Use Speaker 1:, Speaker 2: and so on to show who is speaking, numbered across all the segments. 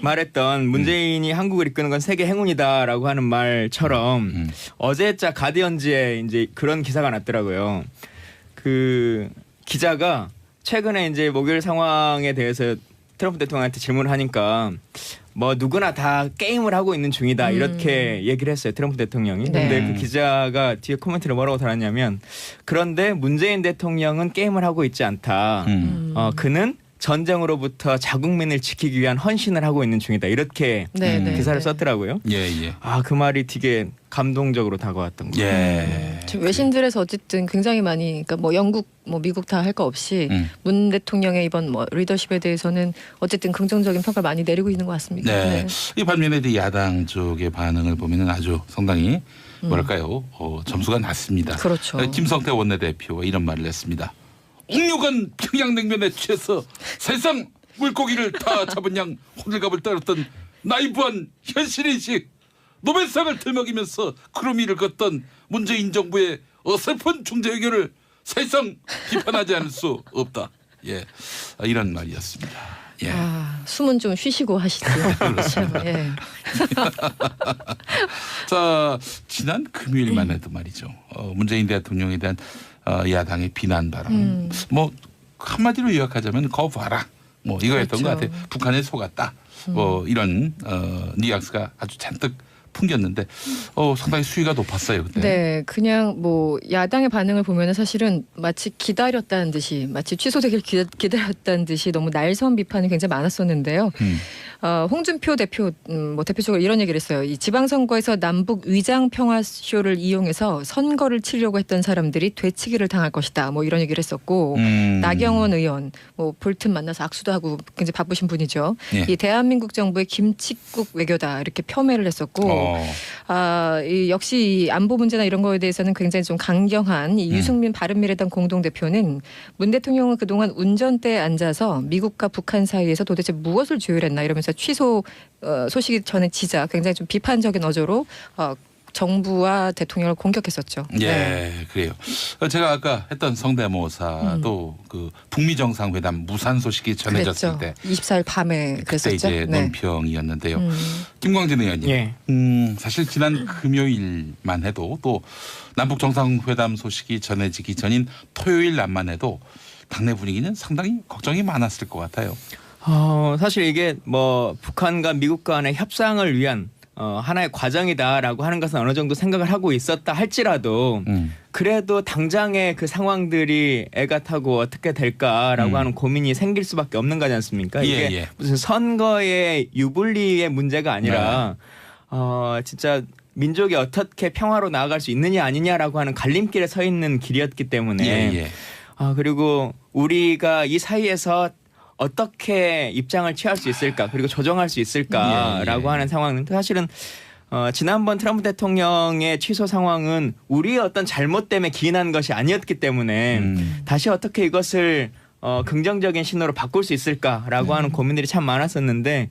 Speaker 1: 말했던 문재인이 한국을 이끄는 건 세계 행운이다라고 하는 말처럼 어제자 가디언즈에 이제 그런 기사가 났더라고요. 그 기자가 최근에 이제 목요일 상황에 대해서 트럼프 대통령한테 질문을 하니까 뭐 누구나 다 게임을 하고 있는 중이다 이렇게 얘기를 했어요. 트럼프 대통령이.
Speaker 2: 네.
Speaker 1: 근데 그 기자가 뒤에 코멘트를 뭐라고 달았냐면 그런데 문재인 대통령은 게임을 하고 있지 않다. 그는 전쟁으로부터 자국민을 지키기 위한 헌신을 하고 있는 중이다. 이렇게 기사를 썼더라고요.
Speaker 3: 예.
Speaker 1: 그 말이 되게 감동적으로 다가왔던 거예요.
Speaker 3: 예.
Speaker 2: 지금 외신들에서 어쨌든 굉장히 많이, 그러니까 뭐 영국, 뭐 미국 다 할 거 없이 문 대통령의 이번 뭐 리더십에 대해서는 어쨌든 긍정적인 평가를 많이 내리고 있는 것 같습니다.
Speaker 3: 네. 이 반면에 야당 쪽의 반응을 보면은 아주 상당히 뭐랄까요, 점수가 낮습니다.
Speaker 2: 그렇죠.
Speaker 3: 김성태 원내대표가 이런 말을 했습니다. 옥류관 평양냉면에 취해서 세상 물고기를 다 잡은 양 호들갑을 떨었던 나이브한 현실인식 노벨상을 들먹이면서 크루미를 걷던 문재인 정부의 어설픈 중재 의견을 사실상 비판하지 않을 수 없다. 예, 이런 말이었습니다. 예.
Speaker 2: 숨은 좀 쉬시고 하시죠. 그렇죠. 예.
Speaker 3: 자, 지난 금요일만 해도 말이죠. 문재인 대통령에 대한 야당의 비난 발언. 뭐 한마디로 요약하자면 거 봐라. 뭐 이거였던
Speaker 2: 그렇죠.
Speaker 3: 것 같아요. 북한에 속았다. 뭐 이런 뉘앙스가 아주 잔뜩 풍겼는데 상당히 수위가 높았어요. 그때.
Speaker 2: 네, 그냥 뭐 야당의 반응을 보면은 사실은 마치 기다렸다는 듯이, 마치 취소되길 기다렸다는 듯이 너무 날선 비판이 굉장히 많았었는데요. 홍준표 대표 뭐 대표적으로 이런 얘기를 했어요. 이 지방선거에서 남북 위장 평화쇼를 이용해서 선거를 치르려고 했던 사람들이 되치기를 당할 것이다. 뭐 이런 얘기를 했었고 나경원 의원 뭐 볼튼 만나서 악수도 하고 굉장히 바쁘신 분이죠.
Speaker 3: 예.
Speaker 2: 이 대한민국 정부의 김칫국 외교다 이렇게 폄훼를 했었고 이 역시 이 안보 문제나 이런 거에 대해서는 굉장히 좀 강경한 이 유승민 바른미래당 공동대표는 문 대통령은 그동안 운전대에 앉아서 미국과 북한 사이에서 도대체 무엇을 조율했나 이러면서 취소 소식이 전해지자 굉장히 좀 비판적인 어조로 정부와 대통령을 공격했었죠.
Speaker 3: 예,
Speaker 2: 네.
Speaker 3: 그래요. 제가 아까 했던 성대모사도 그 북미 정상회담 무산 소식이 전해졌을
Speaker 2: 그랬죠.
Speaker 3: 때
Speaker 2: 24일 밤에
Speaker 3: 그때
Speaker 2: 그랬었죠.
Speaker 3: 이제
Speaker 2: 네.
Speaker 3: 논평이었는데요. 김광진 의원님,
Speaker 1: 예.
Speaker 3: 사실 지난 금요일만 해도 또 남북 정상회담 소식이 전해지기 전인 토요일 낮만 해도 당내 분위기는 상당히 걱정이 많았을 것 같아요.
Speaker 1: 사실 이게 뭐 북한과 미국 간의 협상을 위한 하나의 과정이다라고 하는 것은 어느 정도 생각을 하고 있었다 할지라도 그래도 당장의 그 상황들이 애가 타고 어떻게 될까라고 하는 고민이 생길 수밖에 없는 거지 않습니까? 이게 무슨 선거의 유불리의 문제가 아니라 진짜 민족이 어떻게 평화로 나아갈 수 있느냐 아니냐라고 하는 갈림길에 서 있는 길이었기 때문에 그리고 우리가 이 사이에서 어떻게 입장을 취할 수 있을까 그리고 조정할 수 있을까라고 하는 상황은 사실은 지난번 트럼프 대통령의 취소 상황은 우리의 어떤 잘못 때문에 기인한 것이 아니었기 때문에 다시 어떻게 이것을 긍정적인 신호로 바꿀 수 있을까라고 하는 고민들이 참 많았었는데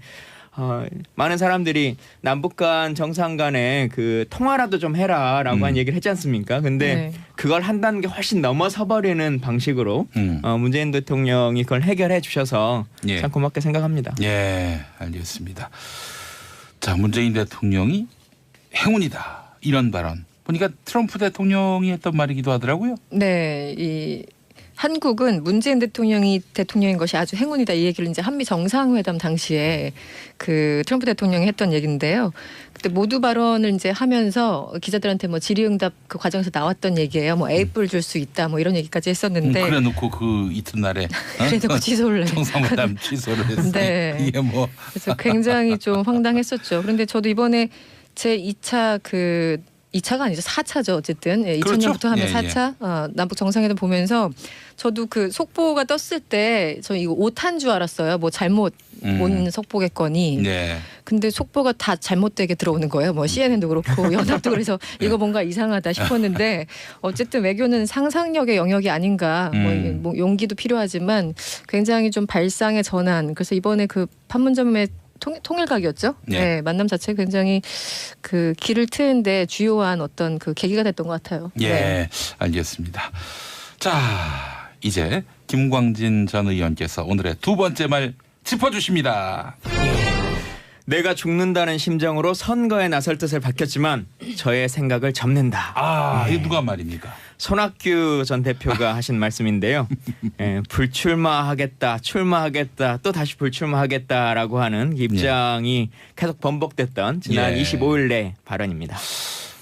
Speaker 1: 많은 사람들이 남북 간 정상 간에 그 통화라도 좀 해라라고 한 얘기를 했지 않습니까? 근데 그걸 한 단계 훨씬 넘어서 버리는 방식으로 문재인 대통령이 그걸 해결해 주셔서 참 고맙게 생각합니다.
Speaker 3: 예, 알겠습니다. 자, 문재인 대통령이 행운이다 이런 발언 보니까 트럼프 대통령이 했던 말이기도 하더라고요.
Speaker 2: 네, 이 한국은 문재인 대통령이 대통령인 것이 아주 행운이다 이 얘기를 이제 한미 정상회담 당시에 그 트럼프 대통령이 했던 얘기인데요. 그때 모두 발언을 이제 하면서 기자들한테 뭐 질의응답 그 과정에서 나왔던 얘기예요. 뭐 A뿔 줄 수 있다 뭐 이런 얘기까지 했었는데
Speaker 3: 그래놓고 그 이튿날에
Speaker 2: 그래놓고 취소를
Speaker 3: 정상회담 취소를 했어요.
Speaker 2: 네.
Speaker 3: 이게 뭐
Speaker 2: 그래서 굉장히 좀 황당했었죠. 그런데 저도 이번에 제 2차 2차가 아니죠. 4차죠. 어쨌든 2000년부터 하면 4차 남북 정상회담 보면서 저도 그 속보가 떴을 때 저 이거 오타인 줄 알았어요. 뭐 잘못 온 속보겠거니.
Speaker 3: 네.
Speaker 2: 근데 속보가 다 잘못되게 들어오는 거예요. 뭐 CNN도 그렇고 연합도 그래서 이거 뭔가 이상하다 싶었는데 어쨌든 외교는 상상력의 영역이 아닌가. 뭐 용기도 필요하지만 굉장히 좀 발상의 전환. 그래서 이번에 그 판문점의 통일각이었죠. 네, 만남 자체 굉장히 그 길을 트는데 주요한 어떤 그 계기가 됐던 것 같아요.
Speaker 3: 예,
Speaker 2: 네.
Speaker 3: 알겠습니다. 자, 이제 김광진 전 의원께서 오늘의 두 번째 말 짚어주십니다.
Speaker 1: 내가 죽는다는 심정으로 선거에 나설 뜻을 밝혔지만 저의 생각을 접는다.
Speaker 3: 아, 이게 누가 말입니까?
Speaker 1: 손학규 전 대표가 하신 말씀인데요. 불출마하겠다, 출마하겠다, 또 다시 불출마하겠다라고 하는 입장이 계속 번복됐던 지난 25일 내 발언입니다.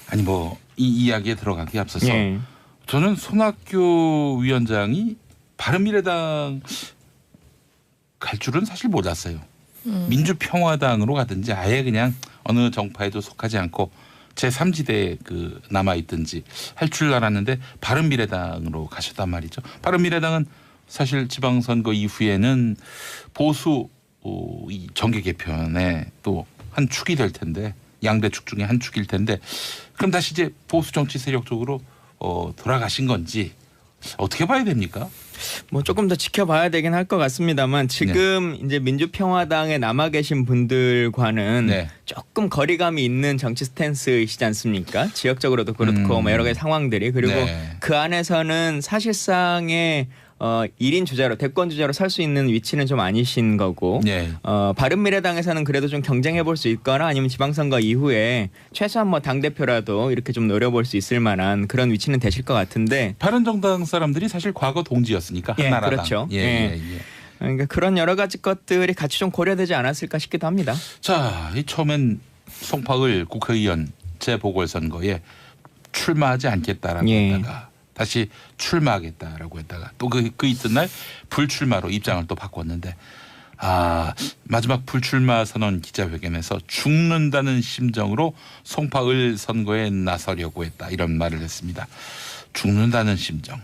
Speaker 3: 아니 뭐 이 이야기에 들어가기 앞서서
Speaker 1: 예.
Speaker 3: 저는 손학규 위원장이 바른미래당 갈 줄은 사실 몰랐어요. 민주평화당으로 가든지 아예 그냥 어느 정파에도 속하지 않고 제3지대에 그 남아있든지 할 줄 알았는데 바른미래당으로 가셨단 말이죠. 바른미래당은 사실 지방선거 이후에는 보수 이 정계 개편의 또 한 축이 될 텐데 양대 축 중에 한 축일 텐데 그럼 다시 이제 보수 정치 세력 쪽으로 돌아가신 건지 어떻게 봐야 됩니까?
Speaker 1: 뭐 조금 더 지켜봐야 되긴 할 것 같습니다만 지금 이제 민주평화당에 남아 계신 분들과는 조금 거리감이 있는 정치 스탠스이시지 않습니까? 지역적으로도 그렇고 뭐 여러 가지 상황들이 그리고 그 안에서는 사실상의 1인 주자로 대권 주자로 설 수 있는 위치는 좀 아니신 거고 바른미래당에서는 그래도 좀 경쟁해 볼 수 있거나 아니면 지방선거 이후에 최소한 뭐 당대표라도 이렇게 좀 노려볼 수 있을 만한 그런 위치는 되실 것 같은데
Speaker 3: 바른정당 사람들이 사실 과거 동지였으니까 한나라당.
Speaker 1: 그렇죠. 그러니까 그런 여러 가지 것들이 같이 좀 고려되지 않았을까 싶기도 합니다.
Speaker 3: 자, 이 처음엔 송파을 국회의원 재보궐선거에 출마하지 않겠다라고 했다가 다시 출마하겠다라고 했다가 또 그 이튿날 불출마로 입장을 또 바꿨는데 마지막 불출마 선언 기자회견에서 죽는다는 심정으로 송파을 선거에 나서려고 했다 이런 말을 했습니다. 죽는다는 심정.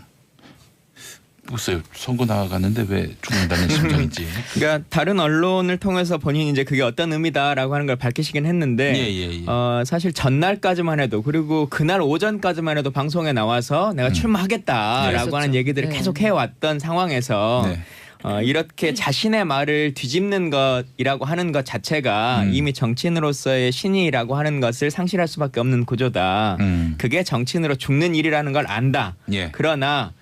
Speaker 3: 글쎄요. 선거 나가는데 왜 죽는다는 심정인지.
Speaker 1: 그러니까 다른 언론을 통해서 본인이 이제 그게 어떤 의미다라고 하는 걸 밝히시긴 했는데 사실 전날까지만 해도 그리고 그날 오전까지만 해도 방송에 나와서 내가 출마하겠다라고 하는 얘기들을 계속 해왔던 상황에서 이렇게 자신의 말을 뒤집는 것이라고 하는 것 자체가 이미 정치인으로서의 신의라고 하는 것을 상실할 수밖에 없는 구조다. 그게 정치인으로 죽는 일이라는 걸 안다. 그러나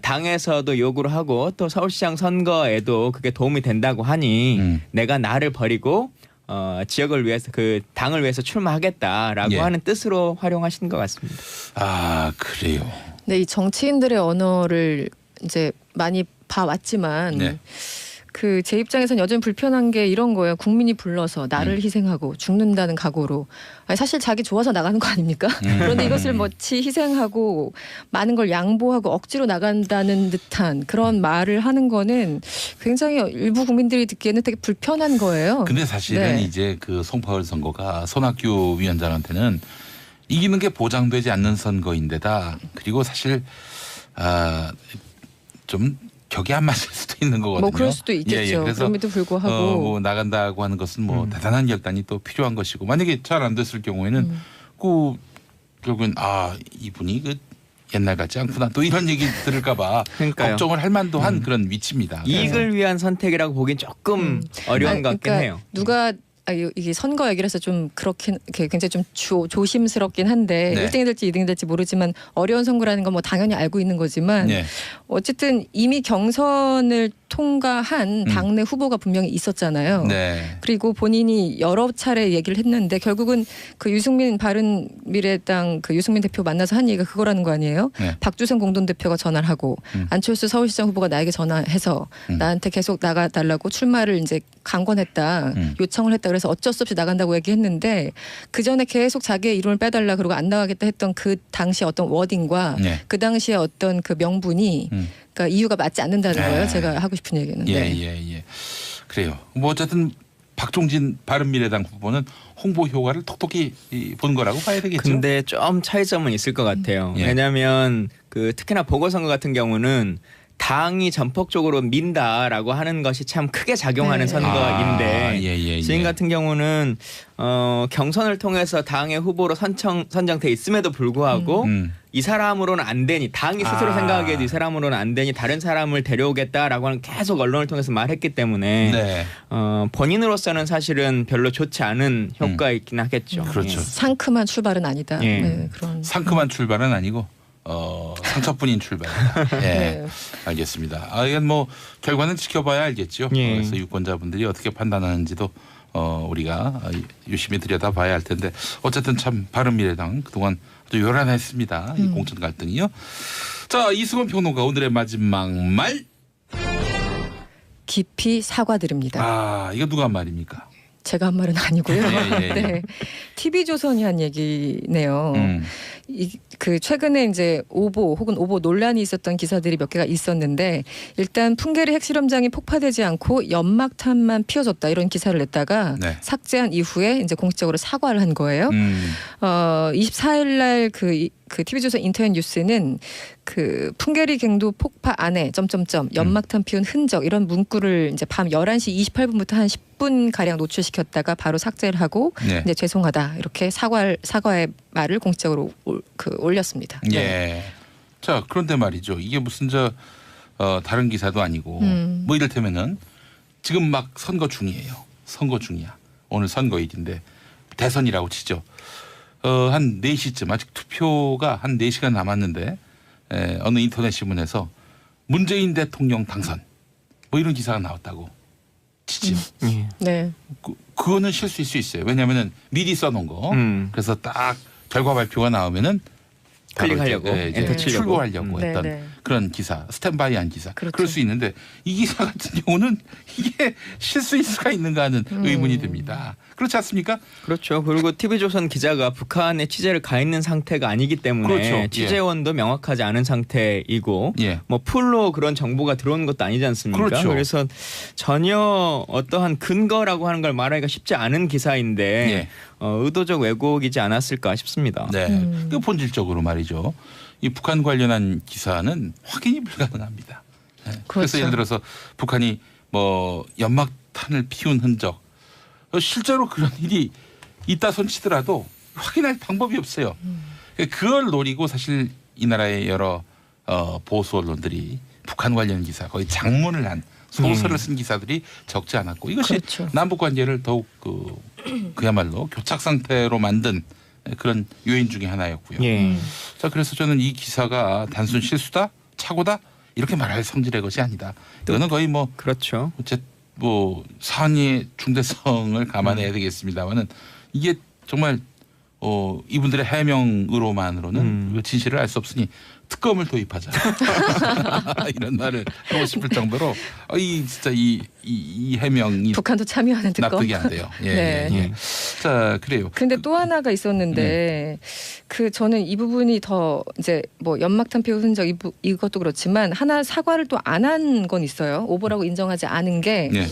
Speaker 1: 당에서도 요구를 하고 또 서울시장 선거에도 그게 도움이 된다고 하니 내가 나를 버리고 지역을 위해서 그 당을 위해서 출마하겠다라고 하는 뜻으로 활용하신 것 같습니다.
Speaker 3: 아 그래요.
Speaker 2: 네, 이 정치인들의 언어를 이제 많이 봐왔지만 그 제 입장에서는 여전히 불편한 게 이런 거예요. 국민이 불러서 나를 희생하고 죽는다는 각오로 아니, 사실 자기 좋아서 나가는 거 아닙니까? 그런데 이것을 뭐치 희생하고 많은 걸 양보하고 억지로 나간다는 듯한 그런 말을 하는 거는 굉장히 일부 국민들이 듣기에는 되게 불편한 거예요.
Speaker 3: 근데 사실은 이제 그 송파을 선거가 손학규 위원장한테는 이기는 게 보장되지 않는 선거인데다 그리고 사실 좀 격이 안 맞을 수도 있는 거거든요.
Speaker 2: 뭐 그럴 수도 있겠죠.
Speaker 3: 그래서
Speaker 2: 그럼에도 불구하고
Speaker 3: 뭐 나간다고 하는 것은 뭐 대단한 결단이 또 필요한 것이고 만약에 잘 안 됐을 경우에는 그 결국엔 이분이 그 옛날 같지 않구나 또 이런 얘기 들을까봐 걱정을 할 만도 한 그런 위치입니다.
Speaker 1: 이익을 위한 선택이라고 보기엔 조금 어려운 것 같긴 해요.
Speaker 2: 누가 이게 선거 얘기라서 좀 그렇긴 굉장히 좀 조심스럽긴 한데 1등이 될지 2등이 될지 모르지만 어려운 선거라는 건 뭐 당연히 알고 있는 거지만 어쨌든 이미 경선을 통과한 당내 후보가 분명히 있었잖아요. 그리고 본인이 여러 차례 얘기를 했는데 결국은 그 유승민 바른미래당 그 유승민 대표 만나서 한 얘기가 그거라는 거 아니에요? 박주선 공동대표가 전화를 하고 안철수 서울시장 후보가 나에게 전화해서 나한테 계속 나가달라고 출마를 이제 강권했다, 요청을 했다. 그래서 어쩔 수 없이 나간다고 얘기했는데 그 전에 계속 자기의 이름을 빼달라 그러고 안 나가겠다 했던 그 당시 어떤 워딩과 그 당시의 어떤 그 명분이 그러니까 이유가 맞지 않는다는 거예요. 제가 하고 싶은 얘기는.
Speaker 3: 그래요. 뭐 어쨌든 박종진 바른미래당 후보는 홍보 효과를 톡톡히 본 거라고 봐야 되겠죠.
Speaker 1: 근데 좀 차이점은 있을 것 같아요. 왜냐하면 그 특히나 보궐선거 같은 경우는 당이 전폭적으로 민다라고 하는 것이 참 크게 작용하는 선거인데 지금 같은 경우는 경선을 통해서 당의 후보로 선정돼 있음에도 불구하고 이 사람으로는 안 되니 당이 스스로 생각하기에도 이 사람으로는 안 되니 다른 사람을 데려오겠다라고 하는 계속 언론을 통해서 말했기 때문에 본인으로서는 사실은 별로 좋지 않은 효과가 있긴 하겠죠.
Speaker 3: 그렇죠.
Speaker 2: 상큼한 출발은 아니다. 그런
Speaker 3: 상큼한 출발은 아니고 상처뿐인 출발이다. 알겠습니다. 이건 뭐 결과는 지켜봐야 알겠죠. 그래서 유권자분들이 어떻게 판단하는지도 우리가 유심히 들여다봐야 할 텐데 어쨌든 참 바른미래당 그동안 아주 요란했습니다. 이 공천 갈등이요. 자, 이승원 평론가 오늘의 마지막 말.
Speaker 2: 깊이 사과드립니다.
Speaker 3: 아, 이거 누가 한 말입니까?
Speaker 2: 제가 한 말은 아니고요.
Speaker 3: 예.
Speaker 2: 네, TV조선이 한 얘기네요. 그 최근에 이제 오보 혹은 오보 논란이 있었던 기사들이 몇 개가 있었는데 일단 풍계리 핵실험장이 폭파되지 않고 연막탄만 피워졌다 이런 기사를 냈다가
Speaker 3: 네.
Speaker 2: 삭제한 이후에 이제 공식적으로 사과를 한 거예요. 24일 날 그 TV조선 인터넷 뉴스는 그 풍계리 갱도 폭파 안에 연막탄 피운 흔적 이런 문구를 이제 밤 11시 28분부터 한 10분 가량 노출시켰다가 바로 삭제를 하고
Speaker 3: 네.
Speaker 2: 이제 죄송하다 이렇게 사과의 말을 공식적으로 올렸습니다.
Speaker 3: 예.
Speaker 2: 네.
Speaker 3: 자, 그런데 말이죠. 이게 무슨 다른 기사도 아니고 뭐 이를테면은 지금 막 선거 중이에요. 선거 중이야. 오늘 선거일인데 대선이라고 치죠. 한 4시쯤 아직 투표가 한 4시간 남았는데 어느 인터넷 신문에서 문재인 대통령 당선 뭐 이런 기사가 나왔다고 치지.
Speaker 2: 네.
Speaker 3: 그거는 실수일 수 있어요. 왜냐하면은 미리 써놓은 거. 그래서 딱 결과 발표가 나오면은
Speaker 1: 클릭하려고 엔터 치려고
Speaker 3: 출고하려고 했던
Speaker 2: 네.
Speaker 3: 그런 기사, 스탠바이한 기사.
Speaker 2: 그렇죠.
Speaker 3: 그럴 수 있는데 이 기사 같은 경우는 이게 실수일 수가 있는가 하는 의문이 듭니다. 그렇지 않습니까?
Speaker 1: 그렇죠. 그리고 TV조선 기자가 북한에 취재를 가 있는 상태가 아니기 때문에
Speaker 3: 그렇죠.
Speaker 1: 취재원도 명확하지 않은 상태이고
Speaker 3: 예.
Speaker 1: 뭐 풀로 그런 정보가 들어오는 것도 아니지 않습니까?
Speaker 3: 그렇죠.
Speaker 1: 그래서 전혀 어떠한 근거라고 하는 걸 말하기가 쉽지 않은 기사인데
Speaker 3: 예.
Speaker 1: 의도적 왜곡이지 않았을까 싶습니다.
Speaker 3: 네. 그 본질적으로 말이죠. 이 북한 관련한 기사는 확인이 불가능합니다. 네. 그래서
Speaker 2: 그렇죠.
Speaker 3: 예를 들어서 북한이 뭐 연막탄을 피운 흔적 실제로 그런 일이 있다 손치더라도 확인할 방법이 없어요. 그걸 노리고 사실 이 나라의 여러 보수 언론들이 북한 관련 기사 거의 장문을 한 소설을 쓴 기사들이 적지 않았고 이것이
Speaker 2: 그렇죠.
Speaker 3: 남북 관계를 더욱 그야말로 교착 상태로 만든 그런 요인 중에 하나였고요.
Speaker 1: 예.
Speaker 3: 자, 그래서 저는 이 기사가 단순 실수다, 착오다 이렇게 말할 성질의 것이 아니다. 이거는 거의 뭐
Speaker 1: 그렇죠.
Speaker 3: 사안의 중대성을 감안해야 되겠습니다만은 이게 정말 이분들의 해명으로만으로는 진실을 알 수 없으니 특검을 도입하자 이런 말을 하고 싶을 정도로 진짜 이 해명이
Speaker 2: 북한도 참여하는 특검.
Speaker 3: 납득이 안 돼요. 예,
Speaker 2: 네.
Speaker 3: 예. 자, 그래요.
Speaker 2: 근데 또 하나가 있었는데 저는 이 부분이 더 이제 뭐 연막탄 피우 흔적 이것도 그렇지만 하나 사과를 또 안 한 건 있어요. 오보라고 인정하지 않은 게
Speaker 3: 네.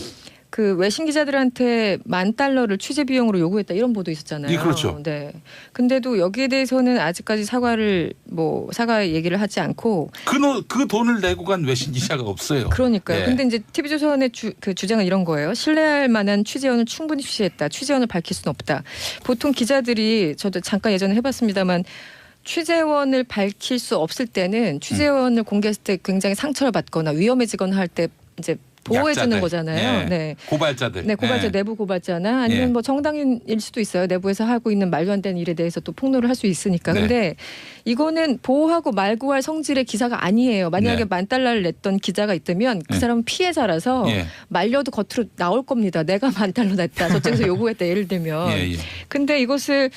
Speaker 2: 그 외신 기자들한테 $10,000를 취재 비용으로 요구했다 이런 보도 있었잖아요.
Speaker 3: 예, 그렇죠.
Speaker 2: 네. 근데도 여기에 대해서는 아직까지 사과 얘기를 하지 않고
Speaker 3: 그 돈을 내고 간 외신 기자가 없어요.
Speaker 2: 그러니까요.
Speaker 3: 예.
Speaker 2: 근데 이제 TV조선의 그 주장은 이런 거예요. 신뢰할 만한 취재원을 충분히 취재했다. 취재원을 밝힐 수는 없다. 보통 기자들이 저도 잠깐 예전에 해봤습니다만 취재원을 밝힐 수 없을 때는 취재원을 공개했을 때 굉장히 상처를 받거나 위험해지거나 할 때 이제 보호해 주는
Speaker 3: 약자들.
Speaker 2: 거잖아요.
Speaker 3: 예.
Speaker 2: 네.
Speaker 3: 고발자들.
Speaker 2: 네, 고발자
Speaker 3: 예.
Speaker 2: 내부 고발자나 아니면
Speaker 3: 예.
Speaker 2: 뭐 정당인일 수도 있어요. 내부에서 하고 있는 말도 안 되는 일에 대해서 또 폭로를 할 수 있으니까.
Speaker 3: 네.
Speaker 2: 근데 이거는 보호하고 말고할 성질의 기사가 아니에요. 만약에
Speaker 3: 네.
Speaker 2: $10,000를 냈던 기자가 있다면 그
Speaker 3: 네.
Speaker 2: 사람은 피해자라서
Speaker 3: 예.
Speaker 2: 말려도 겉으로 나올 겁니다. 내가 $10,000 냈다. 저쪽에서 요구했다. 예를 들면.
Speaker 3: 예.
Speaker 2: 근데 이것을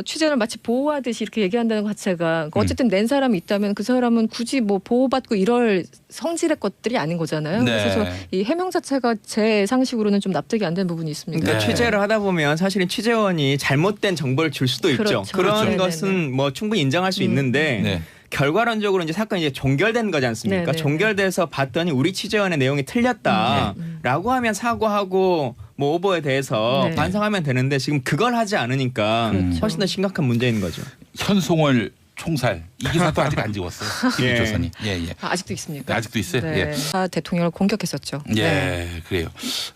Speaker 2: 취재를 마치 보호하듯이 이렇게 얘기한다는 것 자체가 어쨌든 낸 사람이 있다면 그 사람은 굳이 뭐 보호받고 이럴 성질의 것들이 아닌 거잖아요.
Speaker 3: 네.
Speaker 2: 그래서 이 해명 자체가 제 상식으로는 좀 납득이 안 되는 부분이 있습니다.
Speaker 1: 그러니까
Speaker 3: 네.
Speaker 1: 취재를 하다 보면 사실은 취재원이 잘못된 정보를 줄 수도 있죠.
Speaker 2: 그렇죠.
Speaker 1: 그런
Speaker 2: 그렇죠.
Speaker 1: 것은
Speaker 2: 네네네.
Speaker 1: 뭐 충분히 인정할 수 있는데
Speaker 3: 네.
Speaker 1: 결과론적으로 이제 사건이 이제 종결된 거지 않습니까?
Speaker 2: 네네네.
Speaker 1: 종결돼서 봤더니 우리 취재원의 내용이 틀렸다라고 하면 사과하고 뭐 오보에 대해서
Speaker 2: 네.
Speaker 1: 반성하면 되는데 지금 그걸 하지 않으니까
Speaker 2: 그렇죠.
Speaker 1: 훨씬 더 심각한 문제인 거죠.
Speaker 3: 현송월 총살 이 기사도 아직 안 지웠어요.
Speaker 1: 예.
Speaker 3: TV조선이. 예.
Speaker 2: 아직도 있습니까?
Speaker 3: 아직도 있어요.
Speaker 2: 네. 대통령을 공격했었죠.
Speaker 3: 예,
Speaker 2: 네.
Speaker 3: 그래요.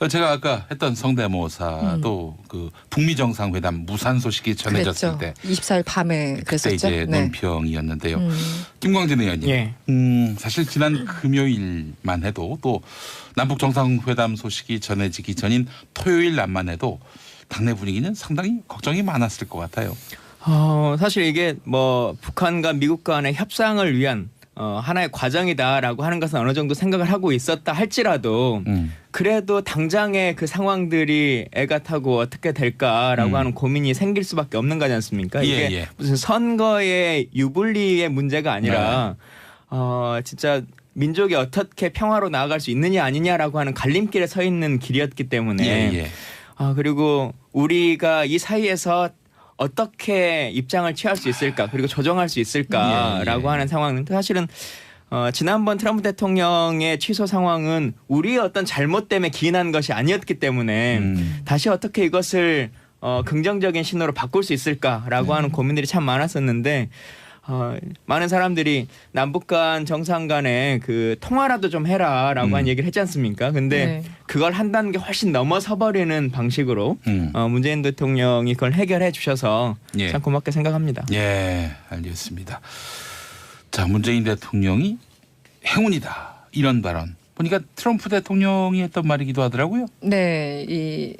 Speaker 3: 제가 아까 했던 성대모사도 그 북미 정상회담 무산 소식이 전해졌을
Speaker 2: 그랬죠.
Speaker 3: 때
Speaker 2: 24일 밤에
Speaker 3: 그때
Speaker 2: 그랬었죠.
Speaker 3: 이제
Speaker 2: 네.
Speaker 3: 논평이었는데요. 김광진 의원님,
Speaker 1: 예.
Speaker 3: 사실 지난 금요일만 해도 또 남북 정상회담 소식이 전해지기 전인 토요일 낮만 해도 당내 분위기는 상당히 걱정이 많았을 것 같아요.
Speaker 1: 사실 이게 뭐 북한과 미국 간의 협상을 위한 하나의 과정이다라고 하는 것은 어느 정도 생각을 하고 있었다 할지라도 그래도 당장의 그 상황들이 애가 타고 어떻게 될까라고 하는 고민이 생길 수밖에 없는 거지 않습니까? 이게
Speaker 3: 예.
Speaker 1: 무슨 선거의 유불리의 문제가 아니라 진짜 민족이 어떻게 평화로 나아갈 수 있느냐 아니냐라고 하는 갈림길에 서 있는 길이었기 때문에 그리고 우리가 이 사이에서 어떻게 입장을 취할 수 있을까 그리고 조정할 수 있을까라고 하는 상황은 사실은 지난번 트럼프 대통령의 취소 상황은 우리의 어떤 잘못 때문에 기인한 것이 아니었기 때문에 다시 어떻게 이것을 긍정적인 신호로 바꿀 수 있을까라고 하는 고민들이 참 많았었는데 많은 사람들이 남북 간 정상 간에 그 통화라도 좀 해라라고 한 얘기를 했지 않습니까? 근데 그걸 한 단계 훨씬 넘어서 버리는 방식으로 문재인 대통령이 그걸 해결해 주셔서 참 고맙게 생각합니다.
Speaker 3: 예, 알겠습니다. 자, 문재인 대통령이 행운이다 이런 발언 보니까 트럼프 대통령이 했던 말이기도 하더라고요.
Speaker 2: 네, 이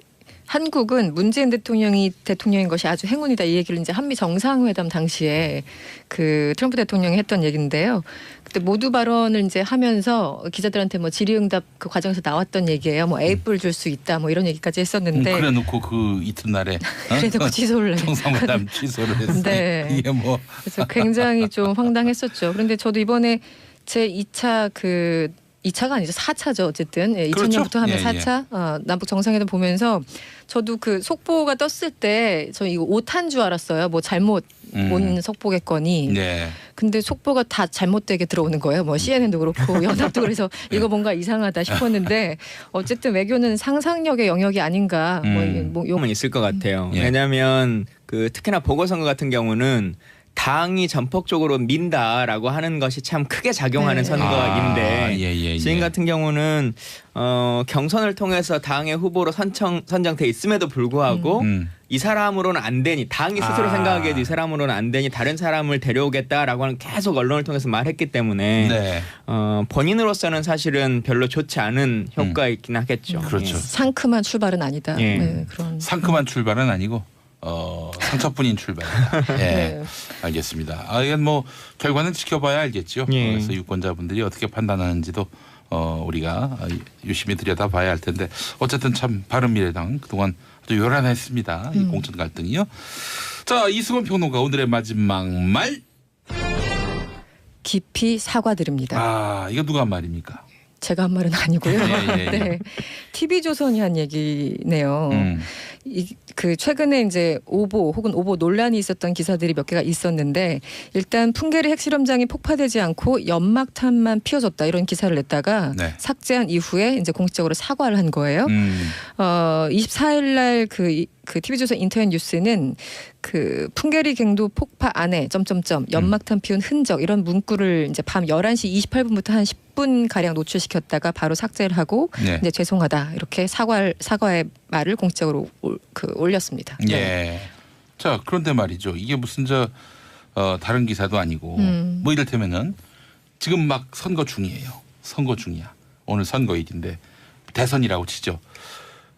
Speaker 2: 한국은 문재인 대통령이 대통령인 것이 아주 행운이다 이 얘기를 이제 한미 정상회담 당시에 그 트럼프 대통령이 했던 얘기인데요. 그때 모두 발언을 이제 하면서 기자들한테 뭐 질의응답 그 과정에서 나왔던 얘기예요. 뭐 A뿔 줄 수 있다 뭐 이런 얘기까지 했었는데
Speaker 3: 그래놓고 그 이튿날에
Speaker 2: 그래놓고 취소를 해.
Speaker 3: 정상회담 취소를 했어요.
Speaker 2: 네.
Speaker 3: 이게 뭐
Speaker 2: 그래서 굉장히 좀 황당했었죠. 그런데 저도 이번에 제 2차 그 2차가 아니죠. 4차죠. 어쨌든 2000년부터 하면 4차 남북 정상회담 보면서 저도 그 속보가 떴을 때 저 이거 오타인 줄 알았어요. 뭐 잘못 온 속보겠거니.
Speaker 3: 네.
Speaker 2: 근데 속보가 다 잘못되게 들어오는 거예요. 뭐 CNN도 그렇고 연합도 그래서 이거 뭔가 이상하다 싶었는데 어쨌든 외교는 상상력의 영역이 아닌가. 뭐
Speaker 1: 요건 있을 것 같아요.
Speaker 3: 예.
Speaker 1: 왜냐하면 그 특히나 보궐선거 같은 경우는 당이 전폭적으로 민다라고 하는 것이 참 크게 작용하는 선거인데 지금 같은 경우는 경선을 통해서 당의 후보로 선정돼 있음에도 불구하고 이 사람으로는 안 되니 당이 스스로 생각하기에도 이 사람으로는 안 되니 다른 사람을 데려오겠다라고 하는 계속 언론을 통해서 말했기 때문에 본인으로서는 사실은 별로 좋지 않은 효과가 있긴 하겠죠.
Speaker 3: 그렇죠.
Speaker 2: 상큼한 출발은 아니다. 네, 그런.
Speaker 3: 상큼한 출발은 아니고 상처뿐인 출발이다. 예,
Speaker 2: 네.
Speaker 3: 알겠습니다. 이건 뭐 결과는 지켜봐야 알겠죠. 그래서 유권자분들이 어떻게 판단하는지도 우리가 유심히 들여다봐야 할 텐데 어쨌든 참 바른미래당 그동안 아주 요란했습니다. 이 공천 갈등이요. 자, 이승원 평론가 오늘의 마지막 말.
Speaker 2: 깊이 사과드립니다.
Speaker 3: 이거 누가 한 말입니까?
Speaker 2: 제가 한 말은 아니고요.
Speaker 3: 예.
Speaker 2: 네, TV조선이 한 얘기네요. 그 최근에 이제 오보 혹은 오보 논란이 있었던 기사들이 몇 개가 있었는데 일단 풍계리 핵실험장이 폭파되지 않고 연막탄만 피워졌다 이런 기사를 냈다가 삭제한 이후에 이제 공식적으로 사과를 한 거예요. 24일 날 그 TV조선 인터넷 뉴스는 그 풍계리 갱도 폭파 안에 연막탄 피운 흔적 이런 문구를 이제 밤 11시 28분부터 한 10분 가량 노출시켰다가 바로 삭제를 하고 이제 죄송하다 이렇게 사과의 말을 공식적으로 올렸습니다.
Speaker 3: 예. 자, 그런데 말이죠. 이게 무슨 다른 기사도 아니고 뭐 이를테면은 지금 막 선거 중이에요. 선거 중이야. 오늘 선거일인데 대선이라고 치죠.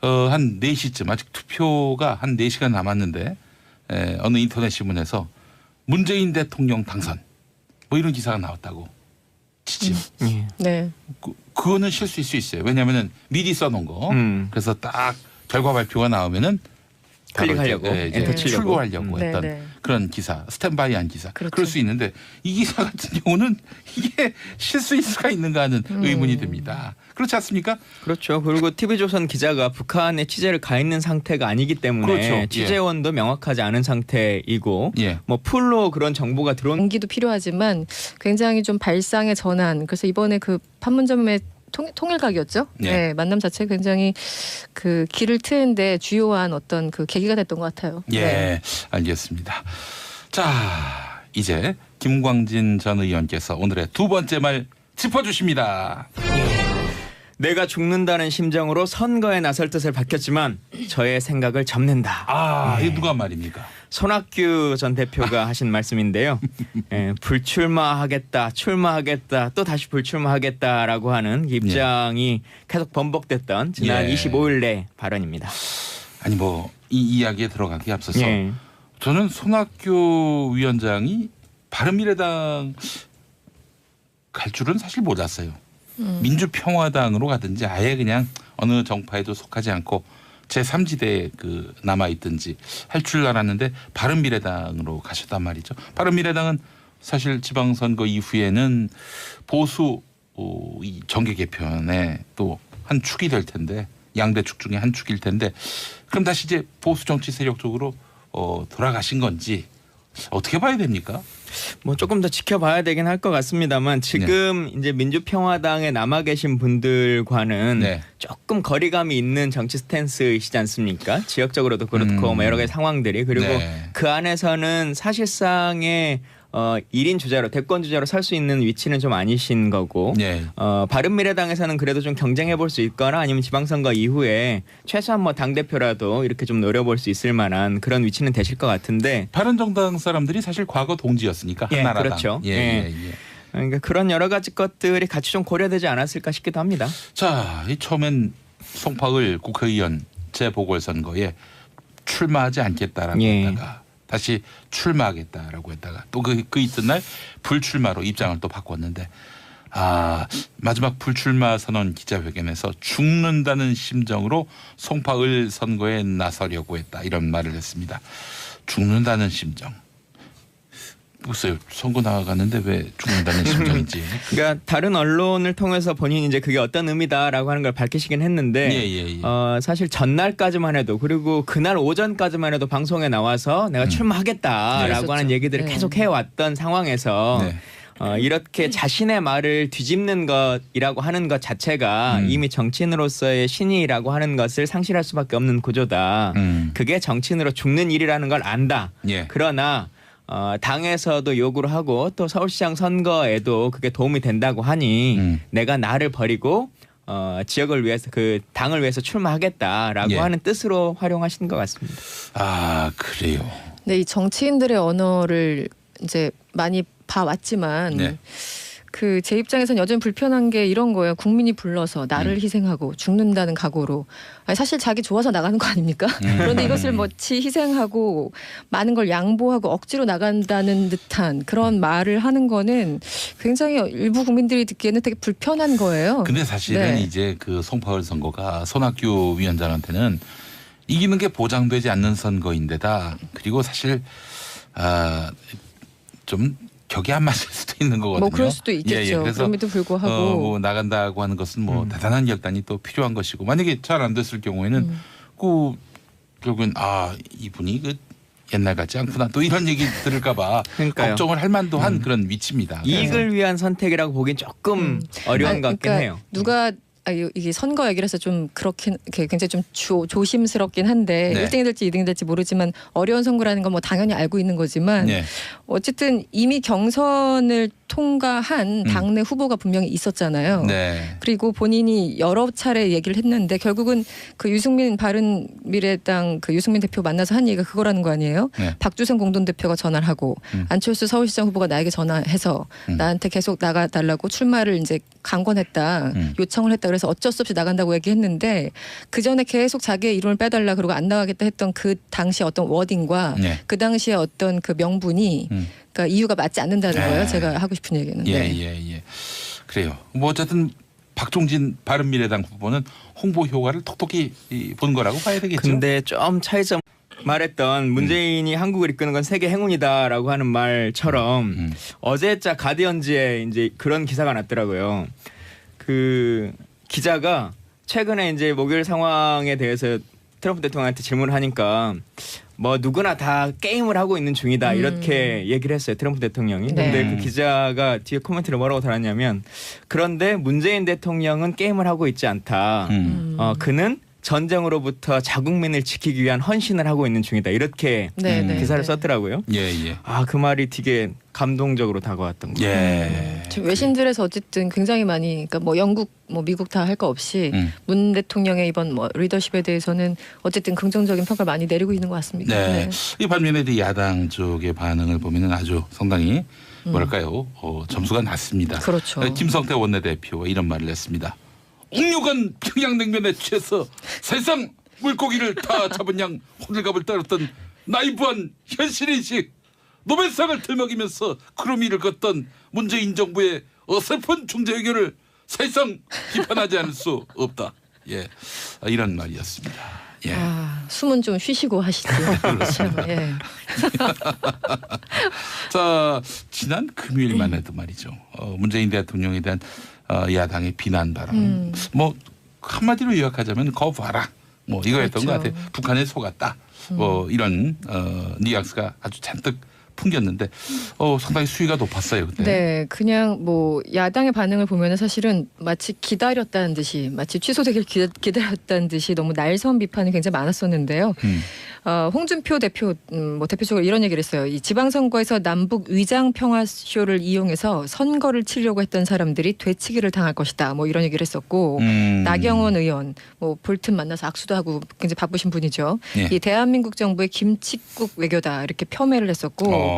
Speaker 3: 한 4시쯤 아직 투표가 한 4시간 남았는데 어느 인터넷 신문에서 문재인 대통령 당선 뭐 이런 기사가 나왔다고 치죠.
Speaker 2: 네.
Speaker 3: 그거는 실수일 수 있어요. 왜냐하면은 미리 써놓은 거. 그래서 딱 결과 발표가 나오면은
Speaker 1: 클릭하려고 엔터 치려고
Speaker 3: 출고하려고 했던 그런 기사, 스탠바이한 기사.
Speaker 2: 그렇죠.
Speaker 3: 그럴 수 있는데 이 기사 같은 경우는 이게 실수일 수가 있는가 하는 의문이 듭니다. 그렇지 않습니까?
Speaker 1: 그렇죠. 그리고 TV조선 기자가 북한에 취재를 가 있는 상태가 아니기 때문에 취재원도 명확하지 않은 상태이고 뭐 풀로 그런 정보가 들어온
Speaker 2: 용기도 필요하지만 굉장히 좀 발상의 전환. 그래서 이번에 그 판문점의 통일각이었죠. 네, 만남 자체가 굉장히 그 길을 트는데 주요한 어떤 그 계기가 됐던 것 같아요.
Speaker 3: 예, 알겠습니다. 자, 이제 김광진 전 의원께서 오늘의 두 번째 말 짚어주십니다.
Speaker 1: 내가 죽는다는 심정으로 선거에 나설 뜻을 밝혔지만 저의 생각을 접는다.
Speaker 3: 이게 누가 말입니까?
Speaker 1: 손학규 전 대표가 하신 말씀인데요. 불출마하겠다, 출마하겠다, 또 다시 불출마하겠다라고 하는 입장이 계속 번복됐던 지난 25일 내 발언입니다.
Speaker 3: 아니 뭐 이 이야기에 들어가기 앞서서 저는 손학규 위원장이 바른미래당 갈 줄은 사실 몰랐어요. 민주평화당으로 가든지 아예 그냥 어느 정파에도 속하지 않고 제3지대에 그 남아있든지 할 줄 알았는데 바른미래당으로 가셨단 말이죠. 바른미래당은 사실 지방선거 이후에는 보수 이 정계 개편의 또 한 축이 될 텐데 양대 축 중에 한 축일 텐데 그럼 다시 이제 보수 정치 세력 쪽으로 돌아가신 건지 어떻게 봐야 됩니까?
Speaker 1: 뭐 조금 더 지켜봐야 되긴 할 것 같습니다만 지금 이제 민주평화당에 남아 계신 분들과는
Speaker 3: 네.
Speaker 1: 조금 거리감이 있는 정치 스탠스이시지 않습니까? 지역적으로도 그렇고 뭐 여러 가지 상황들이 그리고
Speaker 3: 네.
Speaker 1: 그 안에서는 사실상의 1인 주자로 대권 주자로 설 수 있는 위치는 좀 아니신 거고
Speaker 3: 네.
Speaker 1: 바른미래당에서는 그래도 좀 경쟁해 볼 수 있거나 아니면 지방선거 이후에 최소한 뭐 당대표라도 이렇게 좀 노려볼 수 있을 만한 그런 위치는 되실 것 같은데
Speaker 3: 바른정당 사람들이 사실 과거 동지였으니까
Speaker 1: 예,
Speaker 3: 한나라당.
Speaker 1: 그렇죠.
Speaker 3: 예,
Speaker 1: 예.
Speaker 3: 예, 예.
Speaker 1: 그러니까 그런 여러 가지 것들이 같이 좀 고려되지 않았을까 싶기도 합니다.
Speaker 3: 자, 이 처음엔 송파을 국회의원 재보궐선거에 출마하지 않겠다라고
Speaker 1: 예.
Speaker 3: 했다가 다시 출마하겠다라고 했다가 또 그 이튿날 불출마로 입장을 또 바꿨는데 마지막 불출마 선언 기자회견에서 죽는다는 심정으로 송파을 선거에 나서려고 했다 이런 말을 했습니다. 죽는다는 심정. 글쎄요. 선거 나가는데 왜 죽는다는 심정인지.
Speaker 1: 그러니까 다른 언론을 통해서 본인이 이제 그게 어떤 의미다라고 하는 걸 밝히시긴 했는데
Speaker 3: 예.
Speaker 1: 사실 전날까지만 해도 그리고 그날 오전까지만 해도 방송에 나와서 내가 출마하겠다라고
Speaker 2: 네,
Speaker 1: 하는 얘기들을
Speaker 2: 네.
Speaker 1: 계속 해왔던 상황에서
Speaker 3: 네.
Speaker 1: 이렇게 자신의 말을 뒤집는 것이라고 하는 것 자체가 이미 정치인으로서의 신의라고 하는 것을 상실할 수밖에 없는 구조다. 그게 정치인으로 죽는 일이라는 걸 안다.
Speaker 3: 예.
Speaker 1: 그러나 당에서도 요구를 하고 또 서울시장 선거에도 그게 도움이 된다고 하니 내가 나를 버리고 지역을 위해서 그 당을 위해서 출마하겠다라고
Speaker 3: 예.
Speaker 1: 하는 뜻으로 활용하신 것 같습니다.
Speaker 3: 아, 그래요.
Speaker 2: 네, 이 정치인들의 언어를 이제 많이 봐왔지만
Speaker 3: 네.
Speaker 2: 그 제 입장에서는 여전히 불편한 게 이런 거예요. 국민이 불러서 나를 희생하고 죽는다는 각오로. 아니, 사실 자기 좋아서 나가는 거 아닙니까? 그런데 이것을 뭐지 희생하고 많은 걸 양보하고 억지로 나간다는 듯한 그런 말을 하는 거는 굉장히 일부 국민들이 듣기에는 되게 불편한 거예요.
Speaker 3: 근데 사실은
Speaker 2: 네.
Speaker 3: 이제 그 송파을 선거가 손학규 위원장한테는 이기는 게 보장되지 않는 선거인데다 그리고 사실 좀 격이 안 맞을 수도 있는 거거든요.
Speaker 2: 뭐 그럴 수도 있겠죠.
Speaker 3: 예. 그래서
Speaker 2: 그럼에도 불구하고
Speaker 3: 뭐 나간다고 하는 것은 뭐 대단한 결단이 또 필요한 것이고 만약에 잘 안 됐을 경우에는 그 결국엔 이분이 그 옛날 같지 않구나 또 이런 얘기 들을까봐
Speaker 1: 그러니까요.
Speaker 3: 걱정을 할 만도 한 그런 위치입니다.
Speaker 1: 이익을 위한 선택이라고 보기엔 조금 어려운 것 같긴
Speaker 2: 그러니까
Speaker 1: 해요.
Speaker 2: 누가 이게 선거 얘기를 해서 좀 그렇긴 굉장히 좀 조심스럽긴 한데
Speaker 3: 네.
Speaker 2: 1등이 될지 2등이 될지 모르지만 어려운 선거라는 건 뭐 당연히 알고 있는 거지만
Speaker 3: 네.
Speaker 2: 어쨌든 이미 경선을 통과한 당내 후보가 분명히 있었잖아요.
Speaker 3: 네.
Speaker 2: 그리고 본인이 여러 차례 얘기를 했는데 결국은 그 유승민 바른미래당 그 유승민 대표 만나서 한 얘기가 그거라는 거 아니에요?
Speaker 3: 네.
Speaker 2: 박주선 공동대표가 전화를 하고 안철수 서울시장 후보가 나에게 전화해서 나한테 계속 나가달라고 출마를 이제 강권했다, 요청을 했다. 그래서 어쩔 수 없이 나간다고 얘기했는데 그 전에 계속 자기의 이름을 빼달라 그러고 안 나가겠다 했던 그 당시 어떤 워딩과
Speaker 3: 네.
Speaker 2: 그 당시에 어떤 그 명분이 그러니까 이유가 맞지 않는다는 거예요. 제가 하고 싶은 얘기는. 네.
Speaker 3: 예. 그래요. 뭐 어쨌든 박종진 바른미래당 후보는 홍보 효과를 톡톡히 본 거라고 봐야 되겠죠.
Speaker 1: 근데 좀 차이점 말했던 문재인이 한국을 이끄는 건 세계 행운이다라고 하는 말처럼 어제자 가디언즈에 이제 그런 기사가 났더라고요. 그 기자가 최근에 이제 목요일 상황에 대해서 트럼프 대통령한테 질문을 하니까 뭐 누구나 다 게임을 하고 있는 중이다 이렇게 얘기를 했어요. 트럼프 대통령이.
Speaker 2: 네.
Speaker 1: 근데 그 기자가 뒤에 코멘트를 뭐라고 달았냐면 그런데 문재인 대통령은 게임을 하고 있지 않다. 그는 전쟁으로부터 자국민을 지키기 위한 헌신을 하고 있는 중이다. 이렇게
Speaker 2: 네, 네,
Speaker 1: 기사를
Speaker 2: 네.
Speaker 1: 썼더라고요.
Speaker 3: 예.
Speaker 1: 그 말이 되게 감동적으로 다가왔던 거예요.
Speaker 3: 예.
Speaker 2: 지금 외신들에서 어쨌든 굉장히 많이 그러니까 뭐 영국 뭐 미국 다 할 거 없이 문 대통령의 이번 뭐 리더십에 대해서는 어쨌든 긍정적인 평가를 많이 내리고 있는 것 같습니다.
Speaker 3: 네. 이 반면에 야당 쪽의 반응을 보면은 아주 상당히 뭐랄까요? 점수가 낮습니다.
Speaker 2: 그렇죠.
Speaker 3: 김성태 원내대표가 이런 말을 했습니다. 옥류관 평양냉면에 취해서 세상 물고기를 다 잡은 양 호들갑을 떨었던 나이브한 현실인식 노벨상을 들먹이면서 크루미를 걷던 문재인 정부의 어설픈 중재 의견을 사실상 비판하지 않을 수 없다. 예, 이런 말이었습니다. 예.
Speaker 2: 아, 숨은 좀 쉬시고 하시죠. 그렇죠. 예.
Speaker 3: 자, 지난 금요일만 해도 말이죠. 문재인 대통령에 대한 야당의 비난 발언. 뭐 한마디로 요약하자면 거 봐라. 뭐 이거였던 것
Speaker 2: 그렇죠.
Speaker 3: 같아요. 북한에 속았다. 뭐 이런 뉘앙스가 아주 잔뜩 풍겼는데 상당히 수위가 높았어요 그때.
Speaker 2: 네, 그냥 뭐 야당의 반응을 보면은 사실은 마치 기다렸다는 듯이, 마치 취소되길 기다렸다는 듯이 너무 날선 비판이 굉장히 많았었는데요. 홍준표 대표 뭐 대표적으로 이런 얘기를 했어요. 이 지방선거에서 남북 위장 평화 쇼를 이용해서 선거를 치려고 했던 사람들이 되치기를 당할 것이다. 뭐 이런 얘기를 했었고 나경원 의원 뭐 볼튼 만나서 악수도 하고 굉장히 바쁘신 분이죠.
Speaker 3: 예.
Speaker 2: 이 대한민국 정부의 김칫국 외교다 이렇게 폄훼를 했었고.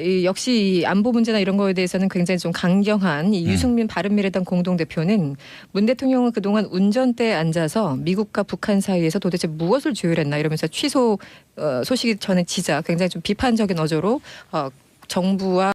Speaker 2: 이 역시 이 안보 문제나 이런 거에 대해서는 굉장히 좀 강경한 이 유승민 바른미래당 공동대표는 문 대통령은 그동안 운전대에 앉아서 미국과 북한 사이에서 도대체 무엇을 조율했나 이러면서 취소 소식이 전해지자 굉장히 좀 비판적인 어조로 정부와